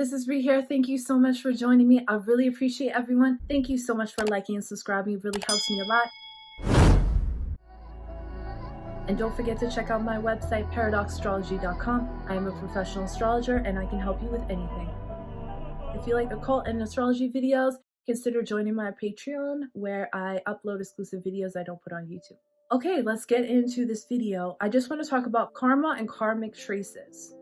this is Ree here. Thank you so much for joining me. I really appreciate everyone. Thank you so much for liking and subscribing. It really helps me a lot. And don't forget to check out my website, paradoxastrology.com. I am a professional astrologer and I can help you with anything. If you like occult and astrology videos, consider joining my Patreon where I upload exclusive videos I don't put on YouTube. Okay, let's get into this video. I just want to talk about karma and karmic traces.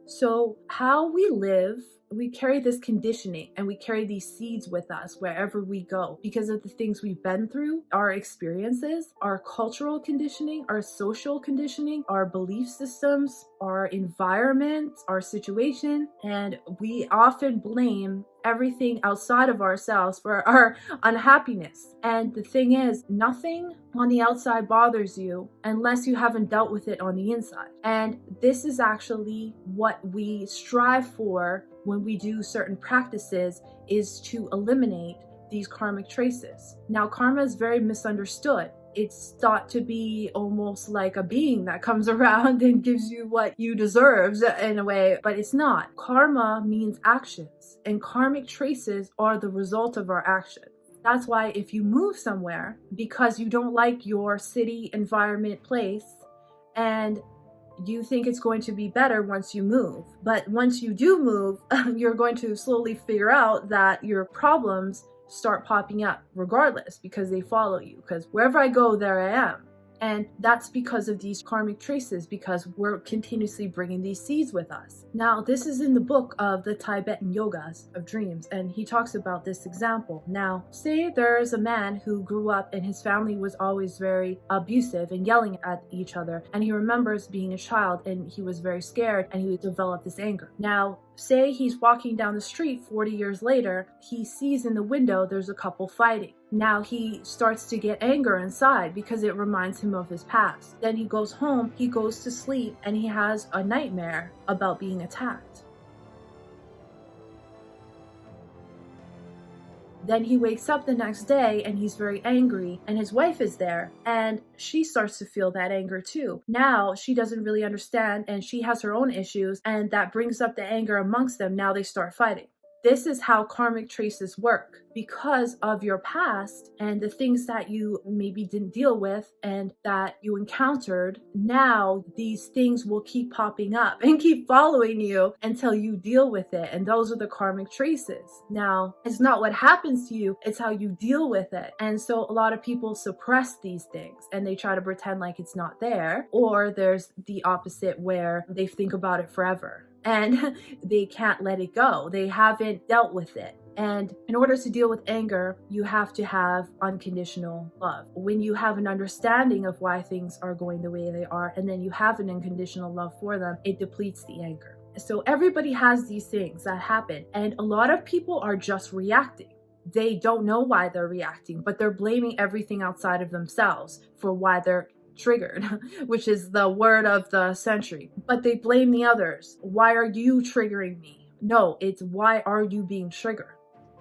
So how we live, we carry this conditioning and we carry these seeds with us wherever we go because of the things we've been through, our experiences, our cultural conditioning, our social conditioning, our belief systems, our environment, our situation, and we often blame everything outside of ourselves for our unhappiness. And the thing is, nothing on the outside bothers you unless you haven't dealt with it on the inside. And this is actually what we strive for when we do certain practices, is to eliminate these karmic traces. Now, karma is very misunderstood. It's thought to be almost like a being that comes around and gives you what you deserve in a way, but it's not. Karma means actions, and karmic traces are the result of our actions. That's why if you move somewhere because you don't like your city, environment, place, and you think it's going to be better once you move, but once you do move, you're going to slowly figure out that your problems start popping up regardless because they follow you, because wherever I go, there I am. And that's because of these karmic traces, because we're continuously bringing these seeds with us. Now, this is in the book of the Tibetan yogas of dreams, and he talks about this example. Now, say there's a man who grew up and his family was always very abusive and yelling at each other, and he remembers being a child and he was very scared and he would develop this anger. Now, say he's walking down the street 40 years later, he sees in the window there's a couple fighting. Now he starts to get anger inside because it reminds him of his past. Then he goes home, he goes to sleep, and he has a nightmare about being attacked. Then he wakes up the next day and he's very angry, and his wife is there and she starts to feel that anger too. Now she doesn't really understand and she has her own issues, and that brings up the anger amongst them. Now they start fighting. This is how karmic traces work. Because of your past and the things that you maybe didn't deal with and that you encountered, now these things will keep popping up and keep following you until you deal with it. And those are the karmic traces. Now, it's not what happens to you, it's how you deal with it. And so a lot of people suppress these things and they try to pretend like it's not there. Or there's the opposite where they think about it forever and they can't let it go. They haven't dealt with it. And in order to deal with anger, you have to have unconditional love. When you have an understanding of why things are going the way they are, and then you have an unconditional love for them, it depletes the anger. So everybody has these things that happen, and a lot of people are just reacting. They don't know why they're reacting, but they're blaming everything outside of themselves for why they're triggered, which is the word of the century. But they blame the others. Why are you triggering me? No, it's why are you being triggered?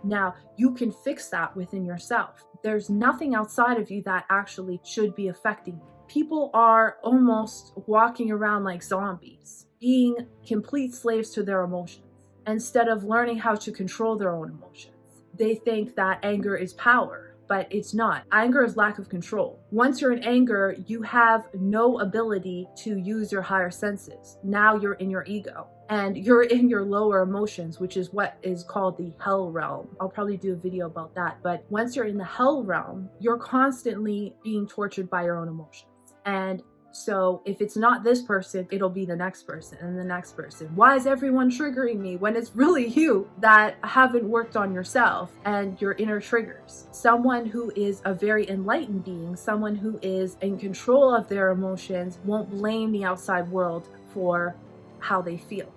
Now, you can fix that within yourself. There's nothing outside of you that actually should be affecting you. People are almost walking around like zombies, being complete slaves to their emotions, instead of learning how to control their own emotions. They think that anger is power, but it's not. Anger is lack of control. Once you're in anger, you have no ability to use your higher senses. Now you're in your ego. And you're in your lower emotions, which is what is called the hell realm. I'll probably do a video about that. But once you're in the hell realm, you're constantly being tortured by your own emotions. And so if it's not this person, it'll be the next person and the next person. Why is everyone triggering me when it's really you that haven't worked on yourself and your inner triggers? Someone who is a very enlightened being, someone who is in control of their emotions, won't blame the outside world for how they feel.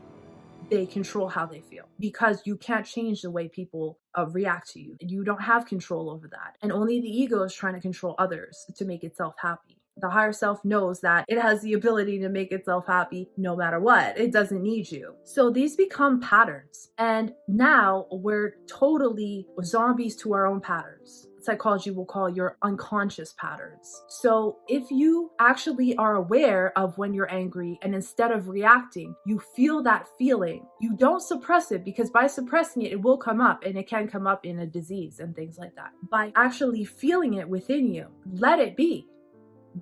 They control how they feel because you can't change the way people react to you. You don't have control over that. And only the ego is trying to control others to make itself happy. The higher self knows that it has the ability to make itself happy no matter what. It doesn't need you. So these become patterns. And now we're totally zombies to our own patterns. Psychology will call your unconscious patterns. So if you actually are aware of when you're angry, and instead of reacting, you feel that feeling, you don't suppress it, because by suppressing it, it will come up, and it can come up in a disease and things like that. By actually feeling it within you, let it be,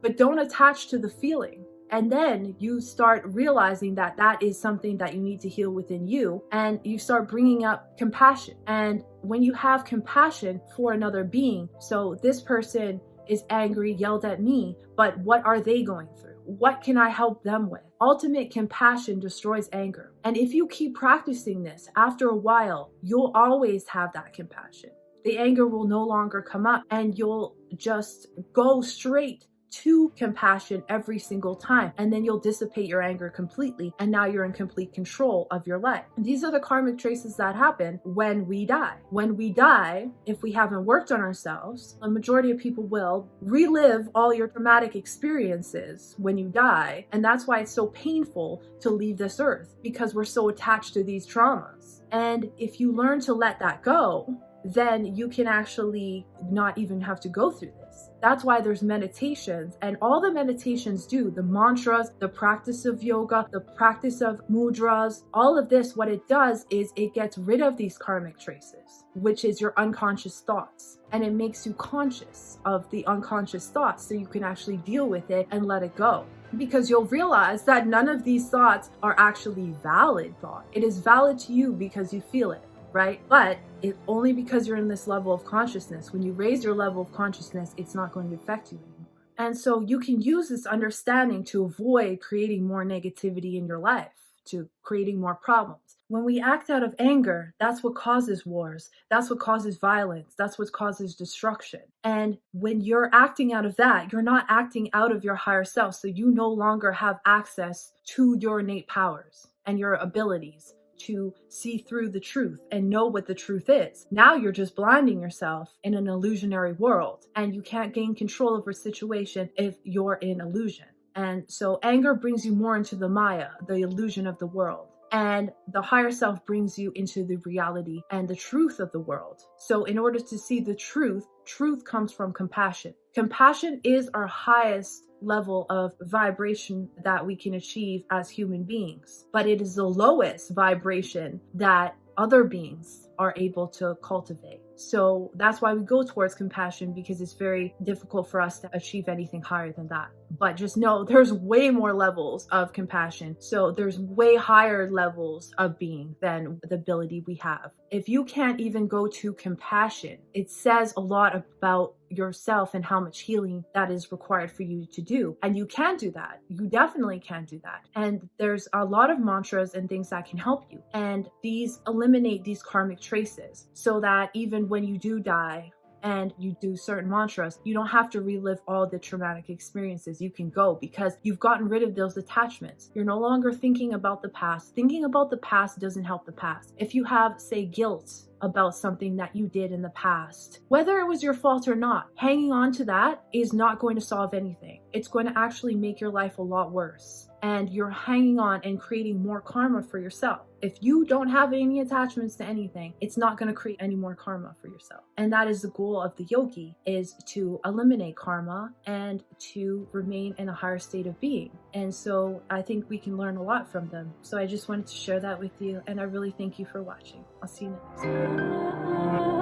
but don't attach to the feeling. And then you start realizing that that is something that you need to heal within you, and you start bringing up compassion. And when you have compassion for another being, so this person is angry, yelled at me, but what are they going through? What can I help them with? Ultimate compassion destroys anger. And if you keep practicing this, after a while, you'll always have that compassion. The anger will no longer come up, and you'll just go straight to compassion every single time, and then you'll dissipate your anger completely, and now you're in complete control of your life. And these are the karmic traces that happen when we die. When we die, if we haven't worked on ourselves, a majority of people will relive all your traumatic experiences when you die, and that's why it's so painful to leave this earth, because we're so attached to these traumas. And if you learn to let that go, then you can actually not even have to go through this. That's why there's meditations, and all the meditations do, the mantras, the practice of yoga, the practice of mudras, all of this, what it does is it gets rid of these karmic traces, which is your unconscious thoughts. And it makes you conscious of the unconscious thoughts, so you can actually deal with it and let it go. Because you'll realize that none of these thoughts are actually valid thought. It is valid to you because you feel it, right? But it's only because you're in this level of consciousness. When you raise your level of consciousness, it's not going to affect you anymore. And so you can use this understanding to avoid creating more negativity in your life, to creating more problems. When we act out of anger, that's what causes wars. That's what causes violence. That's what causes destruction. And when you're acting out of that, you're not acting out of your higher self. So you no longer have access to your innate powers and your abilities to see through the truth and know what the truth is. Now you're just blinding yourself in an illusionary world, and you can't gain control over a situation if you're in illusion. And so anger brings you more into the Maya, the illusion of the world. And the higher self brings you into the reality and the truth of the world. So in order to see the truth comes from compassion. Compassion is our highest level of vibration that we can achieve as human beings, but it is the lowest vibration that other beings are able to cultivate. So that's why we go towards compassion, because it's very difficult for us to achieve anything higher than that. But just know there's way more levels of compassion. So there's way higher levels of being than the ability we have. If you can't even go to compassion, it says a lot about yourself and how much healing that is required for you to do. And you can do that. You definitely can do that. And there's a lot of mantras and things that can help you. And these eliminate these karmic traces, so that even when you do die and you do certain mantras, you don't have to relive all the traumatic experiences. You can go, because you've gotten rid of those attachments. You're no longer thinking about the past. Thinking about the past doesn't help the past. If you have, say, guilt about something that you did in the past, whether it was your fault or not, hanging on to that is not going to solve anything. It's going to actually make your life a lot worse. And you're hanging on and creating more karma for yourself. If you don't have any attachments to anything, it's not going to create any more karma for yourself. And that is the goal of the yogi, is to eliminate karma and to remain in a higher state of being. And so I think we can learn a lot from them. So I just wanted to share that with you, and I really thank you for watching. I'll see you next time.